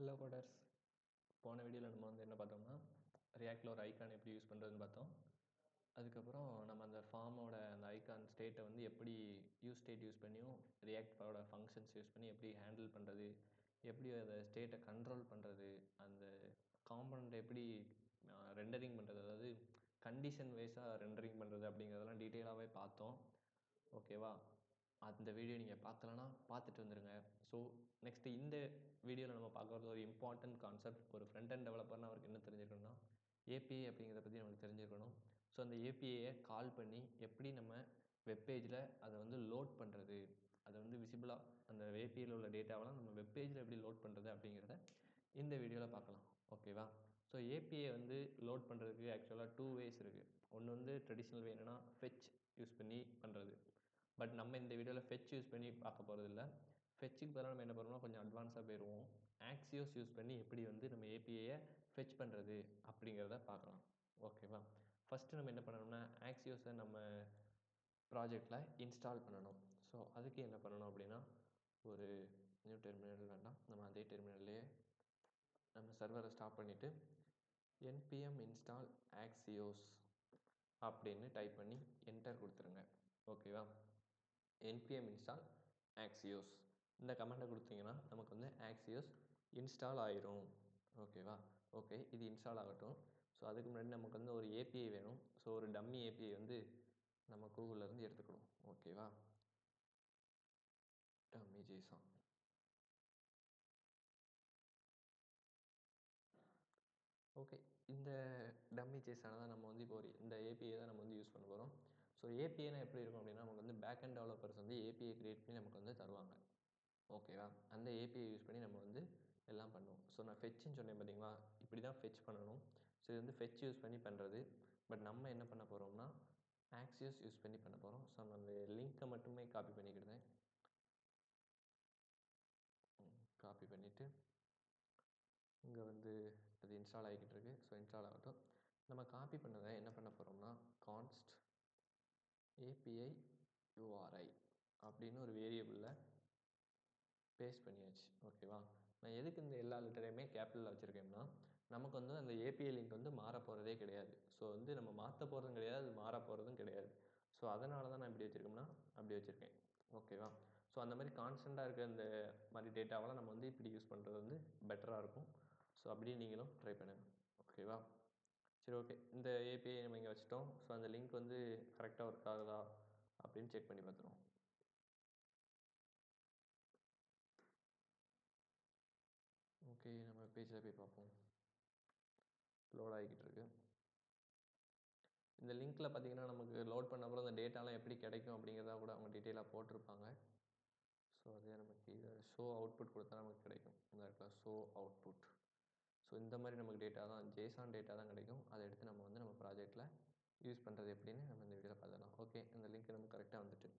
Hello coders. போன வீடியோவில் நம்ம வந்து என்ன பார்த்தோம்னா, ரியாக்டில் ஒரு ஐக்கான் எப்படி யூஸ் பண்ணுறதுன்னு பார்த்தோம். அதுக்கப்புறம் நம்ம அந்த ஃபார்மோட அந்த ஐக்கான் ஸ்டேட்டை வந்து எப்படி ஸ்டேட் யூஸ் பண்ணியும் ரியாக்டோட ஃபங்க்ஷன்ஸ் யூஸ் பண்ணி எப்படி ஹேண்டில் பண்ணுறது, எப்படி அதை ஸ்டேட்டை கண்ட்ரோல் பண்ணுறது, அந்த காம்பனண்ட் எப்படி ரெண்டரிங் பண்ணுறது, அதாவது கண்டிஷன் வைஸாக ரெண்டரிங் பண்ணுறது அப்படிங்கிறதெல்லாம் டீட்டெயிலாகவே பார்த்தோம். ஓகேவா? அந்த வீடியோ நீங்கள் பார்க்கலன்னா பார்த்துட்டு வந்துடுங்க. ஸோ நெக்ஸ்ட்டு இந்த வீடியோவில் நம்ம பார்க்குறது ஒரு இம்பார்ட்டன்ட் கான்செப்ட். ஒரு ஃப்ரண்ட் அண்ட் டெவலப்பர்னால் அவருக்கு என்ன தெரிஞ்சிருக்கணும்னா, ஏபிஐ அப்படிங்கிறத பற்றி நமக்கு தெரிஞ்சிருக்கணும். ஸோ அந்த ஏபிஐயை கால் பண்ணி எப்படி நம்ம வெப்பேஜில் அதை வந்து லோட் பண்ணுறது, அதை வந்து விசிபிளாக அந்த ஏபிஐயில் உள்ள டேட்டாவெல்லாம் நம்ம வெப்பேஜில் எப்படி லோட் பண்ணுறது அப்படிங்கிறத இந்த வீடியோவில் பார்க்கலாம். ஓகேவா? ஸோ ஏபிஐ வந்து லோட் பண்ணுறதுக்கு ஆக்சுவலாக 2 வேஸ் இருக்குது. ஒன்று வந்து ட்ரெடிஷ்னல் வே என்னென்னா ஃபெச் யூஸ் பண்ணி பண்ணுறது. பட் நம்ம இந்த வீடியோவில் ஃபெச் யூஸ் பண்ணி பார்க்க போகிறது இல்லை. ஃபெச்சுக்கு பதிலாக நம்ம என்ன பண்ணுறோம்னா கொஞ்சம் அட்வான்ஸாக போயிடுவோம். ஆக்சியோஸ் யூஸ் பண்ணி எப்படி வந்து நம்ம ஏபிஐயை ஃபெச் பண்ணுறது அப்படிங்கிறத பார்க்கலாம். ஓகேவா? ஃபஸ்ட்டு நம்ம என்ன பண்ணணும்னா ஆக்சியோஸை நம்ம ப்ராஜெக்டில் இன்ஸ்டால் பண்ணணும். ஸோ அதுக்கு என்ன பண்ணணும் அப்படின்னா, ஒரு நியூ டெர்மினல் வேண்டாம், நம்ம அதே டெர்மினல்லையே நம்ம சர்வரை ஸ்டாப் பண்ணிவிட்டு npm install axios அப்படின்னு டைப் பண்ணி என்டர் கொடுத்துருங்க. ஓகேவா? npm install axios இந்த கமெண்டை கொடுத்தீங்கன்னா நமக்கு வந்து axios இன்ஸ்டால் ஆயிரும். ஓகேவா? ஓகே, இது இன்ஸ்டால் ஆகட்டும். ஸோ அதுக்கு முன்னாடி நமக்கு வந்து ஒரு ஏபிஐ வேணும். ஸோ ஒரு டம்மி ஏபிஐ வந்து நம்ம கூகுள்லேருந்து எடுத்துக்கணும். ஓகேவா? Dummy Jason. ஓகே, இந்த டம்மி ஜேசனை தான் நம்ம வந்து இப்போ இந்த ஏபிஐ தான் நம்ம வந்து யூஸ் பண்ண போகிறோம். ஸோ ஏபிஐனா எப்படி இருக்கும் அப்படின்னா, நமக்கு வந்து பேக் அண்ட் டெவலப்பர்ஸ் வந்து ஏபிஐ கிரியேட் பண்ணி நமக்கு வந்து தருவாங்க. ஓகேவா? அந்த ஏபிஐ யூஸ் பண்ணி நம்ம வந்து எல்லாம் பண்ணுவோம். ஸோ நான் ஃபெச்சுன்னு சொன்னேன் பார்த்தீங்களா, இப்படி தான் ஃபெச் பண்ணணும். ஸோ இது வந்து ஃபெச் யூஸ் பண்ணி பண்ணுறது. பட் நம்ம என்ன பண்ண போகிறோம்னா ஆக்சியோஸ் யூஸ் பண்ணி பண்ண போகிறோம். ஸோ நான் அந்த லிங்க்கை மட்டுமே காப்பி பண்ணிக்கிட்டேன். காப்பி பண்ணிவிட்டு இங்கே வந்து அது இன்ஸ்டால் ஆகிக்கிட்டு இருக்கு. ஸோ இன்ஸ்டால் ஆகட்டும். நம்ம காப்பி பண்ணதை என்ன பண்ண போகிறோம்னா கான்ஸ்ட் ஏபிஐ யூஆர்ஐ அப்படின்னு ஒரு வேரியபிளில் பேஸ்ட் பண்ணியாச்சு. ஓகேவா? நான் எதுக்கு இந்த எல்லா லெட்டரையுமே கேபிட்டலில் வச்சுருக்கேன்னா, நமக்கு வந்து அந்த ஏபிஐ லிங்க் வந்து மாற போகிறதே கிடையாது. ஸோ வந்து நம்ம மாற்ற போகிறதும் கிடையாது, அது மாற போகிறதும் கிடையாது. ஸோ அதனால தான் நான் இப்படி வச்சுருக்கோம்னா அப்படி வச்சுருக்கேன். ஓகேவா? ஸோ அந்த மாதிரி கான்ஸ்டண்ட்டாக இருக்க இந்த மாதிரி டேட்டாவெல்லாம் நம்ம வந்து இப்படி யூஸ் பண்ணுறது வந்து பெட்டராக இருக்கும். ஸோ அப்படியே நீங்களும் ட்ரை பண்ணுங்கள். ஓகேவா? சரி, ஓகே, இந்த ஏபிஐ நம்ம இங்கே வச்சுட்டோம். ஸோ அந்த லிங்க் வந்து கரெக்டாக ஒர்க் ஆகுதா அப்படின்னு செக் பண்ணி பார்த்துருவோம். ஓகே, நம்ம பேஜில் போய் பார்ப்போம். லோட் ஆகிக்கிட்டு இருக்கு. இந்த லிங்க்கில் பார்த்தீங்கன்னா நமக்கு லோட் பண்ண அப்புறம் அந்த டேட்டாலாம் எப்படி கிடைக்கும் அப்படிங்கிறத கூட அவங்க டீட்டெயிலாக போட்டிருப்பாங்க. ஸோ அதே நமக்கு இதை ஷோ அவுட்புட் கொடுத்தா நமக்கு கிடைக்கும். இந்த இடத்துல ஷோ அவுட்புட். ஸோ இந்த மாதிரி நமக்கு டேட்டா தான், ஜேசான் டேட்டா தான் கிடைக்கும். அதை எடுத்து நம்ம வந்து நம்ம ப்ராஜெக்டில் யூஸ் பண்ணுறது எப்படின்னு நம்ம இந்த வீடியோவில் பார்த்துக்கலாம். ஓகே, இந்த லிங்க் நமக்கு கரெக்டாக வந்துட்டு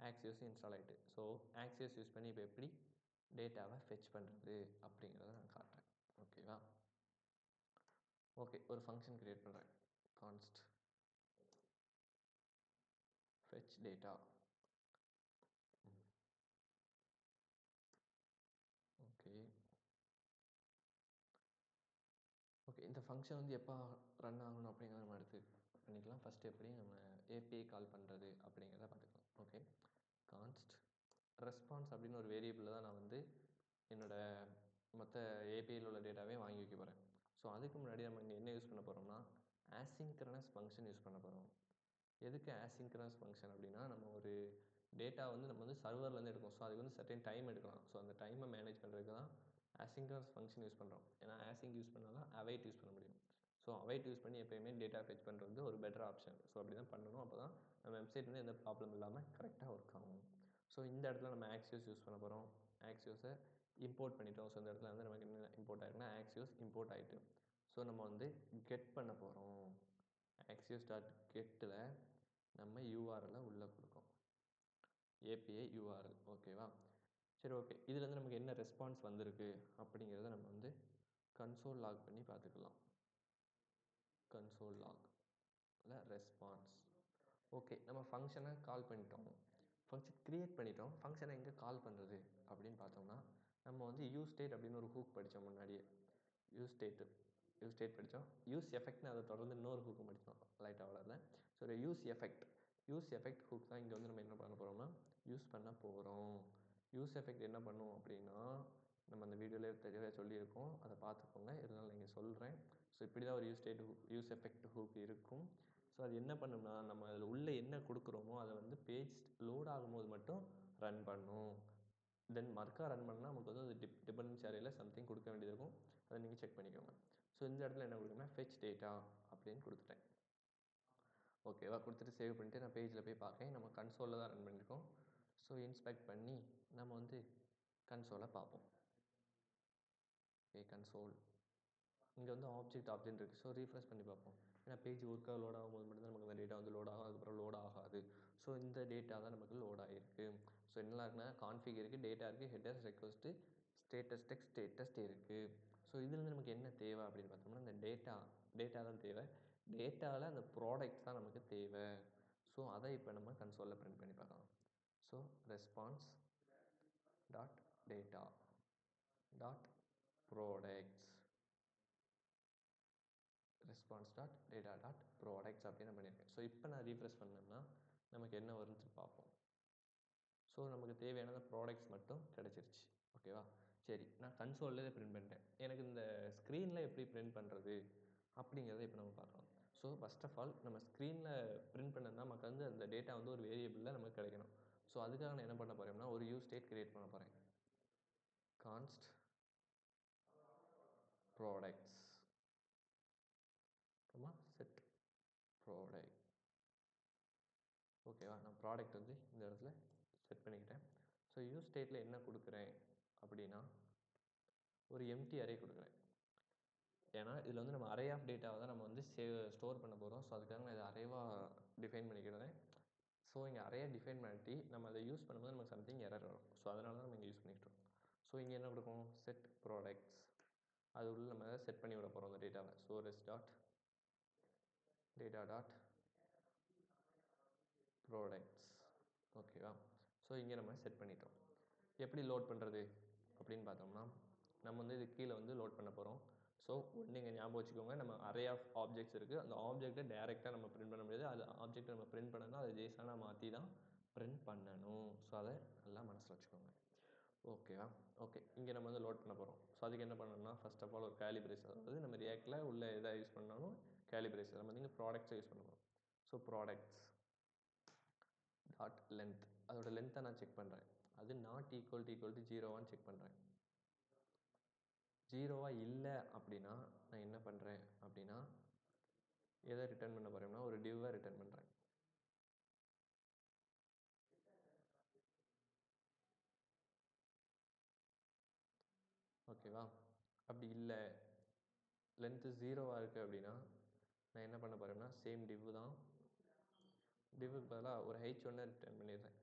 ஆக்சியோஸ் இன்ஸ்டால் ஆகிட்டு. ஸோ ஆக்சியோஸ் யூஸ் பண்ணி இப்போ எப்படி டேட்டாவை ஃபெச் பண்ணுறது அப்படிங்கிறத நான் காட்டுறேன். ஓகேவா? ஓகே, ஒரு ஃபங்க்ஷன் க்ரியேட் பண்ணுறேன். கான்ஸ்ட் fetch data. ஓகே, ஓகே, இந்த ஃபங்க்ஷன் வந்து எப்போ ரன் ஆகணும் அப்படிங்கிறத நம்ம எடுத்து பண்ணிக்கலாம். ஃபஸ்ட்டு எப்படி நம்ம ஏபிஐ கால் பண்ணுறது அப்படிங்கிறத பார்த்துக்கலாம். ஓகே, கான்ஸ்ட் ரெஸ்பான்ஸ் அப்படின்னு ஒரு வேரியபிளில் தான் நான் வந்து என்னோடய மொத்த ஏபிஐயில் உள்ள டேட்டாவே வாங்கி வைக்க போகிறேன். ஸோ அதுக்கு முன்னாடி நம்ம இங்கே என்ன யூஸ் பண்ண போகிறோம்னா ஆசிங்க்ரனஸ் ஃபங்க்ஷன் யூஸ் பண்ண போகிறோம். எதுக்கு ஆசிங்க்ரனஸ் ஃபங்க்ஷன் அப்படின்னா, நம்ம ஒரு டேட்டா வந்து நம்ம வந்து சர்வர்லேருந்து எடுக்கும். ஸோ அதுக்கு வந்து சர்டன் டைம் எடுக்கலாம். ஸோ அந்த டைமை மேனேஜ் பண்ணுறதுக்கு தான் ஆசிங்க்ரனஸ் ஃபங்க்ஷன் யூஸ் பண்ணுறோம். ஏன்னா ஆசிங் யூஸ் பண்ணால் தான் அவைட் யூஸ் பண்ண முடியும். ஸோ அவைட் யூஸ் பண்ணி எப்போயுமே டேட்டா ஃபெச் பண்ணுறது வந்து ஒரு பெட்டர் ஆப்ஷன். ஸோ அப்படி தான் பண்ணணும். அப்போ தான் நம்ம வெப்சைட் வந்து எந்த ப்ராப்ளம் இல்லாமல் கரெக்டாக ஒர்க் ஆகும். ஸோ இந்த இடத்துல நம்ம ஆக்சியோஸ் யூஸ் பண்ண போகிறோம். ஆக்சியோஸை இம்போர்ட் பண்ணிட்டோம். ஸோ இந்த இடத்துல வந்து நமக்கு என்ன இம்போர்ட் ஆகிருக்குன்னா ஆக்சியோஸ் இம்போர்ட் ஆகிட்டு. ஸோ நம்ம வந்து கெட் பண்ண போகிறோம். ஆக்சியோஸ் டாட் கெட்டில் நம்ம யூஆர்எல்லை உள்ளே கொடுக்கும். API URL. ஓகேவா? சரி, ஓகே, இதுலேருந்து நமக்கு என்ன ரெஸ்பான்ஸ் வந்திருக்கு அப்படிங்கிறத நம்ம வந்து கன்சோல் லாக் பண்ணி பார்த்துக்கலாம். கன்சோல் லாக் இல்லை ரெஸ்பான்ஸ். ஓகே, நம்ம ஃபங்க்ஷனை கால் பண்ணிட்டோம், ஃபங்க்ஷன் க்ரியேட் பண்ணிட்டோம். ஃபங்க்ஷனை எங்கே கால் பண்ணுறது அப்படின்னு பார்த்தோம்னா நம்ம வந்து யூஸ் ஸ்டேட் அப்படின்னு ஒரு ஹூக் படித்தோம் முன்னாடியே. யூஸ் ஸ்டேட் படித்தோம். யூஸ் எஃபெக்ட்னு அதை தொடர்ந்து இன்னொரு ஹூக்கும் படித்தோம் லைட்டாக வளரல. ஸோ யூஸ் எஃபெக்ட் ஹூக் தான் இங்கே வந்து நம்ம என்ன பண்ண போகிறோம்னா யூஸ் பண்ண போகிறோம். யூஸ் எஃபெக்ட் என்ன பண்ணும் அப்படின்னா நம்ம அந்த வீடியோலேயே தெளிவாக சொல்லியிருக்கோம், அதை பார்த்துக்கோங்க. இருந்தாலும் நீங்கள் சொல்கிறேன். ஸோ இப்படி தான் ஒரு யூஸ் எஃபெக்ட் ஹூக் இருக்கும். ஸோ அது என்ன பண்ணும்னா நம்ம அதில் உள்ளே என்ன கொடுக்குறோமோ அதை வந்து பேஜ் லோட் ஆகும்போது மட்டும் ரன் பண்ணும். தென் மர்க்காக ரன் பண்ணால் நமக்கு வந்து அது டிபெண்டன்சி அரேயில் சம்திங் கொடுக்க வேண்டியது இருக்கும். அதை நீங்கள் செக் பண்ணிக்கோங்க. ஸோ இந்த இடத்துல என்ன கொடுக்கணும்னா ஃபெச் டேட்டா அப்படின்னு கொடுத்துட்டேன். ஓகேவா? கொடுத்துட்டு சேவ் பண்ணிட்டு நான் பேஜில் போய் பார்க்கேன். நம்ம கன்சோலில் தான் ரன் பண்ணியிருக்கோம். ஸோ இன்ஸ்பெக்ட் பண்ணி நம்ம வந்து கன்சோலை பார்ப்போம். ஓகே, கன்சோல் இங்கே வந்து ஆப்ஜெக்ட் இருக்குது. ஸோ ரீஃப்ரெஷ் பண்ணி பார்ப்போம். ஏன்னா பேஜ் ஒர்க்காக லோட் ஆகும்போது மட்டும்தான் நமக்கு அந்த டேட்டா வந்து லோட் ஆகும். அதுக்கப்புறம் லோட் ஆகாது. ஸோ இந்த டேட்டா தான் நமக்கு லோட் ஆகிருக்கு. ஸோ என்னெல்லாம் இருக்குன்னா கான்ஃபிக் இருக்குது, டேட்டா இருக்குது, ஹெட்டர்ஸ், ரெக்வஸ்ட்டு, ஸ்டேட்டஸ் டெக்ஸ்ட் இருக்குது. ஸோ இதுலேருந்து நமக்கு என்ன தேவை அப்படின்னு பார்த்தோம்னா இந்த டேட்டா தான் தேவை. டேட்டாவில் அந்த ப்ராடக்ட்ஸ் தான் நமக்கு தேவை. ஸோ அதை இப்போ நம்ம கன்சோலில் பிரிண்ட் பண்ணி பார்க்கலாம். So response dot data dot products response.data.products அப்படின்னு பண்ணியிருக்கேன். ஸோ இப்போ நான் ரீஃப்ரெஷ் பண்ணேன்னா நமக்கு என்ன வரும்னு பார்ப்போம். ஸோ நமக்கு தேவையான ப்ராடக்ட்ஸ் மட்டும் கிடச்சிருச்சு. ஓகேவா? சரி, நான் கன்சோல்லே பிரிண்ட் பண்ணிட்டேன். எனக்கு இந்த ஸ்க்ரீனில் எப்படி பிரிண்ட் பண்ணுறது அப்படிங்கிறத இப்போ நம்ம பார்க்கலாம். ஸோ ஃபஸ்ட் ஆஃப் ஆல் நம்ம ஸ்க்ரீனில் பிரிண்ட் பண்ணனா நமக்கு வந்து அந்த டேட்டா வந்து ஒரு வேரியபிளில் நமக்கு கிடைக்கணும். ஸோ அதுக்காக நான் என்ன பண்ண போகிறேன்னா ஒரு யூஸ் ஸ்டேட் கிரியேட் பண்ண போகிறேன். கான்ஸ்ட் ப்ராடக்ட்ஸ் செட் ப்ராடக்ட். ஓகேவா? நான் ப்ராடக்ட் வந்து இந்த இடத்துல செட் பண்ணிக்கிட்டேன். ஸோ யூஸ் ஸ்டேட்டில் என்ன கொடுக்குறேன் அப்படின்னா ஒரு எம்டி அரே கொடுக்குறேன். ஏன்னா இதில் வந்து நம்ம அரே ஆஃப் டேட்டாவை தான் நம்ம வந்து ஸ்டோர் பண்ண போகிறோம். ஸோ அதுக்காக நான் இதை அரேவாக டிஃபைன் பண்ணிக்கிறேன். ஸோ இங்கே அரேயை டிஃபைன் பண்ணிட்டு நம்ம அதை யூஸ் பண்ணும்போது நமக்கு சம்திங் எரர் வரும். ஸோ அதனால தான் நம்ம இங்கே யூஸ் பண்ணிக்கிட்டோம். ஸோ இங்கே என்ன கொடுக்கும்? Set products. அது உள்ள நம்ம செட் பண்ணி விட போகிறோம் அந்த டேட்டாவை. ஸோ ரெஸ் டாட் டேட்டா டாட் ப்ராடக்ட்ஸ். ஓகேவா? ஸோ இங்கே நம்ம செட் பண்ணிட்டோம். எப்படி லோட் பண்ணுறது அப்படின்னு பார்த்தோம்னா நம்ம வந்து இது கீழே வந்து லோட் பண்ண போகிறோம். ஸோ நீங்கள் ஞாபகம் வச்சுக்கோங்க, நம்ம அரே ஆஃப் ஆப்ஜெக்ட்ஸ் இருக்குது. அந்த ஆப்ஜெக்ட்டை டேரெக்டாக நம்ம பிரிண்ட் பண்ண முடியாது. அது ஆப்ஜெக்ட்டை நம்ம பிரிண்ட் பண்ணணும்னா அதை ஜேசனாக மாற்றி தான் பிரிண்ட் பண்ணணும். ஸோ அதை நல்லா மனசில் வச்சுக்கோங்க. ஓகேவா? ஓகே, இங்கே நம்ம வந்து லோட் பண்ண போகிறோம். ஸோ அதுக்கு என்ன பண்ணணும்னா ஃபர்ஸ்ட் ஆஃப் ஆல் ஒரு கேலிபிரேஷன், அதாவது நம்ம ரியாக்டில் உள்ள எதை யூஸ் பண்ணாலும் கேலிபிரேஷன். நம்ம வந்து இங்கே ப்ராடக்ட்ஸை யூஸ் பண்ண போகிறோம். ஸோ ப்ராடக்ட்ஸ் டாட் லென்த், அதோட லென்த்தை நான் செக் பண்ணுறேன். அது நாட் ஈக்குவல் டு 0வான்னு செக் பண்ணுறேன். 0வா இல்லை அப்படின்னா நான் என்ன பண்ணுறேன் அப்படின்னா எதை ரிட்டர்ன் பண்ண போகிறேன்னா ஒரு டிவ்வை ரிட்டர்ன் பண்ணுறேன். ஓகேவா? அப்படி இல்லை லென்த்து 0வா இருக்குது அப்படின்னா நான் என்ன பண்ண போகிறேன்னா சேம் டிவ் தான், டிவ்வுக்கு பதிலாக ஒரு h1 ரிட்டர்ன் பண்ணிடுறேன்.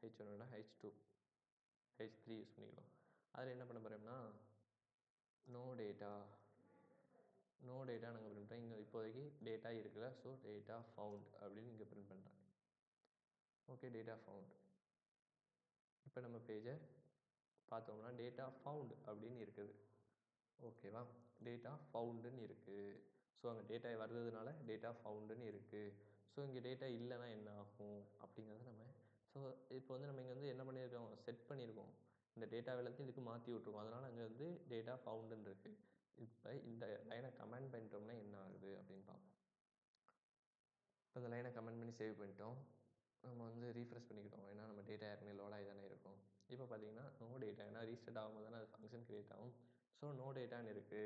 h1 h2 h3 யூஸ் பண்ணிக்கலாம். அதில் என்ன பண்ண போகிறோம்னா நோ டேட்டா நாங்கள் பிரிண்ட் பண்ணுறேன். இங்கே இப்போதைக்கு டேட்டா இருக்குல்ல, ஸோ டேட்டா ஃபவுண்ட் அப்படின்னு இங்கே பிரிண்ட் பண்ணுறேன். Okay, data found. இப்போ நம்ம பேஜை பார்த்தோம்னா டேட்டா ஃபவுண்ட் அப்படின்னு இருக்குது. ஓகேவா? டேட்டா ஃபவுண்டுன்னு இருக்குது. ஸோ அங்கே டேட்டா வர்றதுனால டேட்டா ஃபவுண்டுன்னு இருக்குது. ஸோ இங்கே டேட்டா இல்லைன்னா என்ன ஆகும் அப்படிங்கிறத நம்ம ஸோ இப்போ வந்து நம்ம இங்கே வந்து என்ன பண்ணியிருக்கோம், செட் பண்ணியிருக்கோம். இந்த டேட்டா எல்லாத்தையும் இதுக்கு மாற்றி விட்ருக்கோம். அதனால் அங்கே வந்து டேட்டா ஃபவுண்டுன்னு இருக்குது. இப்போ இந்த லைனை கமெண்ட் பண்ணிட்டோம்னா என்ன ஆகுது அப்படின்னு பார்ப்போம். இப்போ இந்த லைனை கமெண்ட் பண்ணி சேவ் பண்ணிட்டோம். நம்ம வந்து ரீஃப்ரெஷ் பண்ணிக்கிட்டோம். ஏன்னா நம்ம டேட்டா ஏற்கனவே லோட் ஆகி தானே இருக்கும். இப்போ பார்த்தீங்கன்னா நோ டேட்டா, ஏன்னா ரீஸ்டார்ட் ஆகும்போது தானே அது ஃபங்க்ஷன் கிரியேட் ஆகும். ஸோ நோ டேட்டான்னு இருக்குது.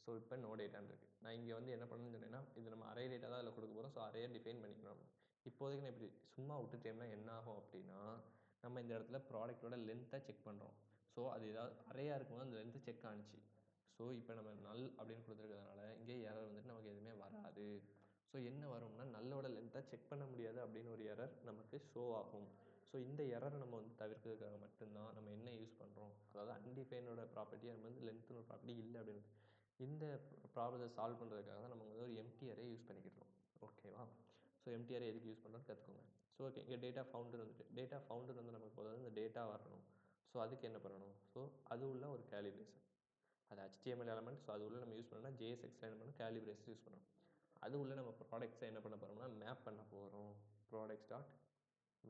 ஸோ இப்போ நோ டேட்டான்னு இருக்குது. நான் இங்கே வந்து என்ன பண்ணணும்னு சொன்னேன்னா இது நம்ம அரே டேட்டா தான் அதில் கொடுக்க போகிறோம். ஸோ அரேயை டிஃபைன் பண்ணிக்கணும். இப்போதைக்கு நான் இப்படி சும்மா விட்டுட்டேன்னா என்ன ஆகும் அப்படின்னா நம்ம இந்த இடத்துல ப்ராடக்ட்டோட லென்த்தை செக் பண்ணுறோம். ஸோ அது ஏதாவது அரையாக இருக்கும்போது அந்த லென்த்து செக் ஆனிச்சு. ஸோ இப்போ நம்ம நல் அப்படின்னு கொடுத்துருக்கிறதுனால இங்கே எரர் வந்துட்டு நமக்கு எதுவுமே வராது. ஸோ என்ன வரும்னா நல்லோட லென்த்தை செக் பண்ண முடியாது அப்படின்னு ஒரு எரர் நமக்கு ஷோ ஆகும். ஸோ இந்த எரரை நம்ம வந்து தவிர்க்கிறதுக்காக மட்டும்தான் நம்ம என்ன யூஸ் பண்ணுறோம், அதாவது அன்டிஃபைனோட ப்ராப்பர்ட்டியை நம்ம வந்து லென்த்துன்னு ஒரு ப்ராப்பர்ட்டி இல்லை அப்படின்னு இந்த ப்ராப்ளத்தை சால்வ் பண்ணுறதுக்காக தான் நம்ம வந்து ஒரு எம்டி அரே யூஸ் பண்ணிக்கிட்டோம். ஓகேவா? ஸோ எம்டி அரே எதுக்கு யூஸ் பண்ணுறோன்னு கற்றுக்கோங்க. ஸோ ஓகே, இங்கே டேட்டா ஃபவுண்டுன்னு வந்துட்டு டேட்டா ஃபவுண்டுன்னு வந்து நமக்கு போதாவது இந்த டேட்டா வரணும். ஸோ அதுக்கு என்ன பண்ணணும்? ஸோ அது உள்ள ஒரு கேலிப்ரேஷன். அது HTML எலமெண்ட். ஸோ அது உள்ள நம்ம யூஸ் பண்ணோம்னா JS எக்ஸ்டெண்ட் பண்ணணும், கேலிப்ரேஷன் யூஸ் பண்ணணும். அது உள்ள நம்ம ப்ராடக்ட்ஸை என்ன பண்ண போகிறோம்னா மேப் பண்ண போகிறோம். Products dot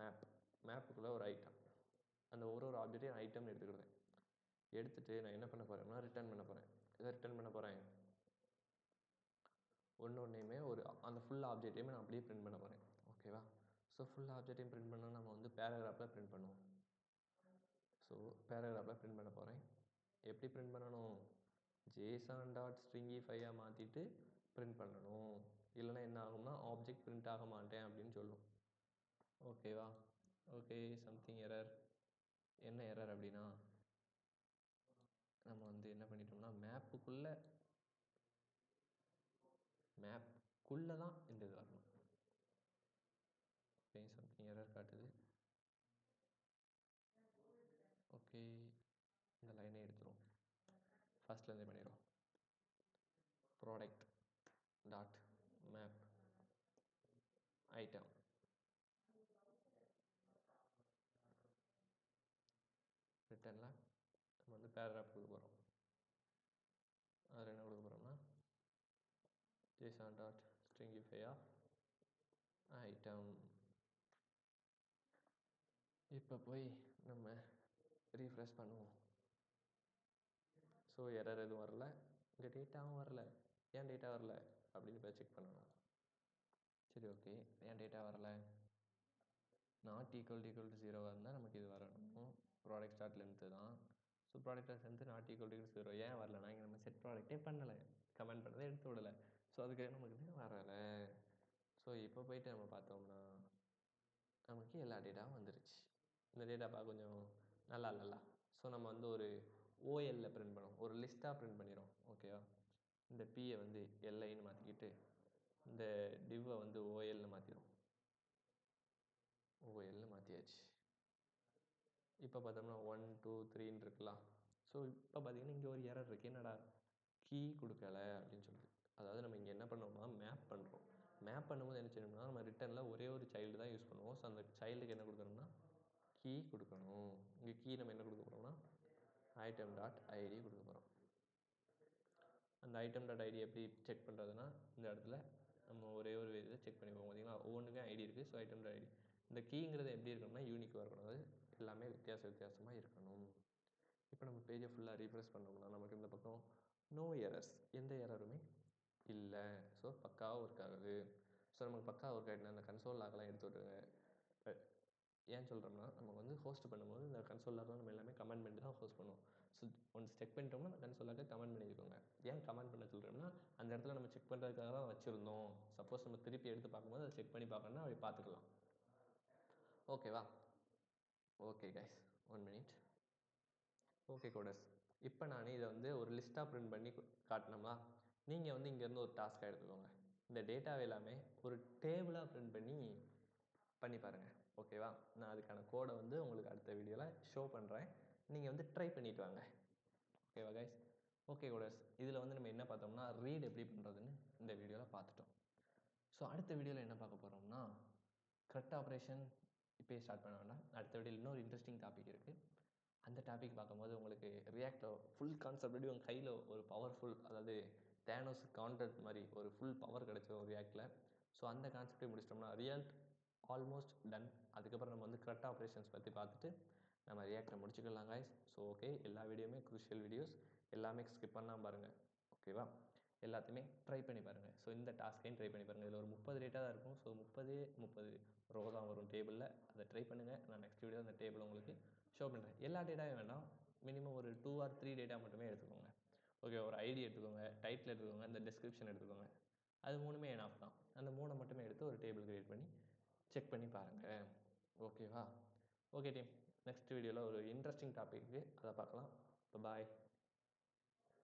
map. மேப்புக்குள்ளே ஒரு ஐட்டம், அந்த ஒரு ஆப்ஜெக்டையும் ஐட்டம்னு எடுத்துக்கிடுவேன். எடுத்துகிட்டு நான் என்ன பண்ண போகிறேன்னா ரிட்டர்ன் பண்ண போகிறேன். எதை ரிட்டர்ன் பண்ண போகிறேன்? ஒன்றையுமே ஒரு அந்த ஃபுல் ஆப்ஜெக்டையுமே நான் அப்படியே பிரிண்ட் பண்ண போகிறேன். ஓகேவா? ஸோ ஃபுல் ஆப்ஜெக்டையும் பிரிண்ட் பண்ணால் நம்ம வந்து பேராகிராஃபில் பிரிண்ட் பண்ணுவோம். ஸோ பேராகிராஃபில் பிரிண்ட் பண்ண போகிறேன். எப்படி பிரிண்ட் பண்ணணும்? JSON.stringify மாற்றிட்டு பிரிண்ட் பண்ணணும். இல்லைன்னா என்ன ஆகும்னா ஆப்ஜெக்ட் பிரிண்ட் ஆக மாட்டேன் அப்படின்னு சொல்லும். ஓகேவா? Okay, something error. என்ன எரர் அப்படின்னா நம்ம வந்து என்ன பண்ணிட்டோம்னா மேப்புக்குள்ளே தான் இந்த இது வரணும். ஓகே, சம்திங் எரர் காட்டுது. ஓகே, இந்த லைனே எடுத்துரும். ஃபர்ஸ்ட்லேருந்தே பண்ணிடுவோம். Product dot map item. ரிட்டர்னில் நம்ம வந்து பேராகிராஃப் கொடுக்க போகிறோம். அதில் என்ன கொடுக்க போகிறோம்னா JSON.stringify ஐட்டம். இப்போ போய் நம்ம ரீஃப்ரெஷ் பண்ணுவோம். ஸோ எரர் எதுவும் வரல, இங்கே டேட்டாவும் வரல. ஏன் டேட்டா வரல அப்படின்னு போய் செக் பண்ணணும். சரி, ஓகே, ஏன் டேட்டா வரல? நாட் ஈக்குவல் டு 0 இருந்தால் நமக்கு இது வரணும். ப்ராடக்ட் ஸ்டார்ட் லென்த்து தான். So product start length not equal to 0 ஏன் வரலன்னா இங்கே நம்ம செட் ப்ராடக்ட்டே பண்ணலை, கமெண்ட் பண்ணதை எடுத்து விடலை. ஸோ அதுக்கு நமக்கு இது வரலை. ஸோ இப்போ போயிட்டு நம்ம பார்த்தோம்னா நமக்கு எல்லா டேட்டாவும் வந்துருச்சு. இந்த டேட்டா பார்க்க கொஞ்சம் நல்லா இல்லைல்ல? ஸோ நம்ம வந்து ஒரு OLல பிரிண்ட் பண்ணுவோம், ஒரு லிஸ்ட்டாக பிரிண்ட் பண்ணிடுறோம். ஓகேவா? இந்த பியை வந்து எல்ஐன்னு மாற்றிக்கிட்டு இந்த டிவ்வை வந்து OLன்னு மாற்றிடும். OLன்னு மாற்றியாச்சு. இப்போ பார்த்தோம்னா 1 2 3ன்னு இருக்கலாம். ஸோ இப்போ பார்த்தீங்கன்னா இங்கே ஒரு எரர் இருக்குது. என்னடா கீ கொடுக்கல அப்படின்னு சொல்லுது. அதாவது நம்ம இங்கே என்ன பண்ணோம்னா மேப் பண்ணுறோம். மேப் பண்ணும்போது என்ன செய்யணும்னா நம்ம ரிட்டனில் ஒரே ஒரு சைல்டு தான் யூஸ் பண்ணுவோம். ஸோ அந்த சைல்டுக்கு என்ன கொடுக்கணும்னா கீ கொடுக்கணும். இங்கே கீ நம்ம என்ன கொடுக்க போகிறோம்னா item.id கொடுக்க போகிறோம். அந்த item.id எப்படி செக் பண்ணுறதுன்னா இந்த இடத்துல நம்ம ஒரே ஒரு இதை செக் பண்ணிப்போம். பார்த்தீங்கன்னா ஒவ்வொன்றுக்கும் ஐடி இருக்குது. So item.id. இந்த கீங்கிறது எப்படி இருக்கணும்னா யூனிக்காக இருக்கணும். அது எல்லாமே வித்தியாசமாக இருக்கணும். இப்போ நம்ம பேஜை ஃபுல்லாக ரீஃப்ரெஷ் பண்ணோம்னா நமக்கு இந்த பக்கம் நோ எரர்ஸ், எந்த எரருமே இல்லை. ஸோ பக்காவாக ஒர்க் ஆகுது. ஸோ நமக்கு பக்காவாக ஒர்க் ஆகிட்டுனா அந்த கன்சோல் லாக்கெல்லாம் எடுத்து விட்டுருங்க. ஏன் சொல்கிறோம்னா நம்ம வந்து ஹோஸ்ட் பண்ணும்போது இந்த கன்சோல் லாக்கெல்லாம் நம்ம எல்லாமே கமெண்ட் பண்ணிட்டு தான் ஹோஸ்ட் பண்ணுவோம். ஸோ ஒன்ஸ் செக் பண்ணிட்டோம்னா அந்த கன்சோல் லாக்கை கமெண்ட் பண்ணிக்கோங்க. ஏன் கமெண்ட் பண்ண சொல்கிறோம்னா அந்த இடத்துல நம்ம செக் பண்ணுறதுக்காக தான் வச்சுருந்தோம். சப்போஸ் நம்ம திருப்பி எடுத்து பார்க்கும்போது அதை செக் பண்ணி பார்க்கணும்னா அப்படி பார்த்துக்கலாம். ஓகேவா? Okay guys, 1 minute. Okay coders, இப்போ நான் இதை வந்து ஒரு லிஸ்ட்டாக பிரிண்ட் பண்ணி காட்டினோம்னா நீங்கள் வந்து இங்கேருந்து ஒரு டாஸ்க்காக எடுத்துக்கோங்க. இந்த டேட்டாவை எல்லாமே ஒரு டேபிளாக பிரிண்ட் பண்ணி பாருங்கள். ஓகேவா? நான் அதுக்கான கோடை வந்து உங்களுக்கு அடுத்த வீடியோவில் ஷோ பண்ணுறேன். நீங்கள் வந்து ட்ரை பண்ணிட்டு வாங்க. ஓகேவா கைஸ்? ஓகே கோடர்ஸ், இதில் வந்து நம்ம என்ன பார்த்தோம்னா ரீட் எப்படி பண்ணுறதுன்னு இந்த வீடியோவில் பார்த்துட்டோம். ஸோ அடுத்த வீடியோவில் என்ன பார்க்க போகிறோம்னா கரெக்ட் ஆப்ரேஷன். இப்போயே ஸ்டார்ட் பண்ண வேண்டாம், அடுத்த வீடியோவில் இன்னொரு இன்ட்ரெஸ்டிங் டாபிக் இருக்குது. அந்த டாபிக் பார்க்கும்போது உங்களுக்கு ரியாக்டோ ஃபுல் கான்செப்ட் எப்படி உங்கள் கையில் ஒரு பவர்ஃபுல், அதாவது தேனோஸ் கான்டென்ட் மாதிரி ஒரு ஃபுல் பவர் கிடச்சிரும் ஒரு ரியாக்டில். ஸோ அந்த கான்செப்டை முடிச்சிட்டோம்னா ரியாக்ட் ஆல்மோஸ்ட் டன். அதுக்கப்புறம் நம்ம வந்து கரெக்ட் ஆப்ரேஷன்ஸ் பற்றி பார்த்துட்டு நம்ம ரியாக்டை முடிச்சுக்கலாம் guys. ஸோ ஓகே, எல்லா வீடியோவுமே க்ரூஷியல் வீடியோஸ், எல்லாமே ஸ்கிப் பண்ணாமல் பாருங்கள். ஓகேவா? எல்லாத்தையுமே ட்ரை பண்ணி பாருங்கள். ஸோ இந்த டாஸ்க்கையும் ட்ரை பண்ணி பாருங்கள். இதில் ஒரு 30 டேட்டா தான் இருக்கும். ஸோ 30 ரோ தான் வரும் டேபிளில். அதை ட்ரை பண்ணுங்கள். நான் நெக்ஸ்ட் வீடியோ அந்த டேபிள் உங்களுக்கு ஷோ பண்ணுறேன். எல்லா டேட்டாவும் வேண்டாம், மினிமம் ஒரு 2 or 3 டேட்டா மட்டுமே எடுத்துக்கோங்க. ஓகே, ஒரு ஐடி எடுத்துக்கோங்க, டைட்டில் எடுத்துக்கோங்க, இந்த டிஸ்கிரிப்ஷன் எடுத்துக்கோங்க. அது 3மே எனாஃப் தான். அந்த 3 மட்டுமே எடுத்து ஒரு டேபிள் கிரியேட் பண்ணி செக் பண்ணி பாருங்கள். ஓகேவா? ஓகே டீம், நெக்ஸ்ட் வீடியோவில் ஒரு இன்ட்ரெஸ்டிங் டாபிக் அதை பார்க்கலாம். பாய்.